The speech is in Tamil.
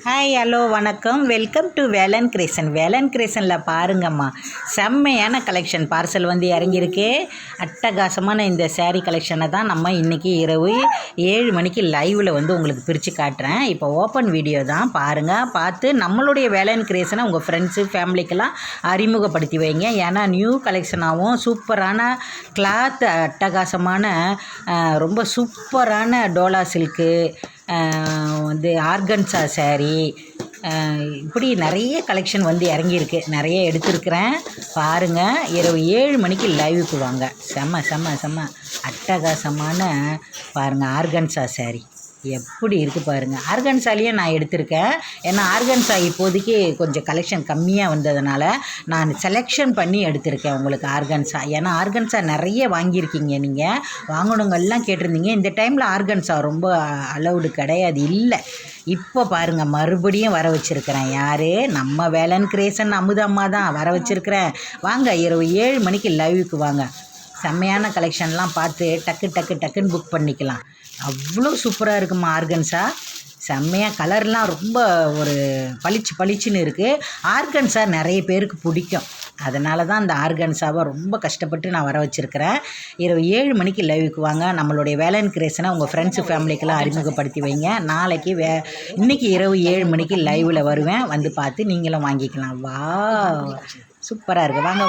ஹாய் ஹலோ வணக்கம். Welcome to Velan creation. Velan கிரியேஷனில் பாருங்கம்மா, செம்மையான கலெக்ஷன் பார்சல் வந்து இறங்கியிருக்கு. அட்டகாசமான இந்த சேரீ கலெக்ஷனை தான் நம்ம இன்றைக்கி இரவு 7 மணிக்கு லைவில் வந்து உங்களுக்கு பிரித்து காட்டுறேன். இப்போ ஓப்பன் வீடியோ தான் பாருங்கள். பார்த்து நம்மளுடைய வேலன் கிரியேஷனை உங்கள் ஃப்ரெண்ட்ஸு ஃபேமிலிக்கெல்லாம் அறிமுகப்படுத்தி வைங்க. ஏன்னா நியூ கலெக்ஷனாகவும் சூப்பரான கிளாத், அட்டகாசமான ரொம்ப சூப்பரான டோலா சில்க்கு, வந்து ஆர்கன்சா சேரீ, இப்படி நிறைய கலெக்ஷன் வந்து இறங்கியிருக்கு. நிறைய எடுத்திருக்கிறேன் பாருங்கள். இரவு 7 மணிக்கு லைவுக்கு வாங்க. செம்ம செம்ம செம்ம அட்டகாசமான பாருங்கள் ஆர்கன்சா சேரீ எப்படி இருக்குது பாருங்கள். ஆர்கன்சாலேயே நான் எடுத்திருக்கேன். ஏன்னா ஆர்கன்சா இப்போதைக்கு கொஞ்சம் கலெக்ஷன் கம்மியாக வந்ததுனால நான் செலெக்ஷன் பண்ணி எடுத்திருக்கேன் உங்களுக்கு ஆர்கன்சா. ஏன்னா ஆர்கன்சா நிறைய வாங்கியிருக்கீங்க, நீங்கள் வாங்கணுங்கெல்லாம் கேட்டிருந்தீங்க. இந்த டைமில் ஆர்கன்சா ரொம்ப அலௌடு கிடையாது, இல்லை. இப்போ பாருங்கள், மறுபடியும் வர வச்சுருக்கிறேன். யார்? நம்ம வேலன் கிரியேஷன் அமுதம்மா தான் வர வச்சுருக்கிறேன். வாங்க, இரவு 7 மணிக்கு லைவுக்கு வாங்க. செம்மையான கலெக்ஷன்லாம் பார்த்து டக்குன்னு புக் பண்ணிக்கலாம். அவ்வளோ சூப்பராக இருக்குமா ஆர்கன்சா. செம்மையாக கலர்லாம் ரொம்ப ஒரு பளிச்சுன்னு இருக்குது. ஆர்கன்சா நிறைய பேருக்கு பிடிக்கும். அதனால தான் அந்த ஆர்கன்சாவை ரொம்ப கஷ்டப்பட்டு நான் வர வச்சுருக்கிறேன். இரவு 7 மணிக்கு லைவுக்கு வாங்க. நம்மளுடைய வேலன் கிரியேஷனை உங்கள் ஃப்ரெண்ட்ஸு ஃபேமிலிக்கெல்லாம் அறிமுகப்படுத்தி வைங்க. நாளைக்கு இன்றைக்கி இரவு 7 மணிக்கு லைவில் வருவேன். வந்து பார்த்து நீங்களும் வாங்கிக்கலாம். வா, சூப்பராக இருக்குது. வாங்க.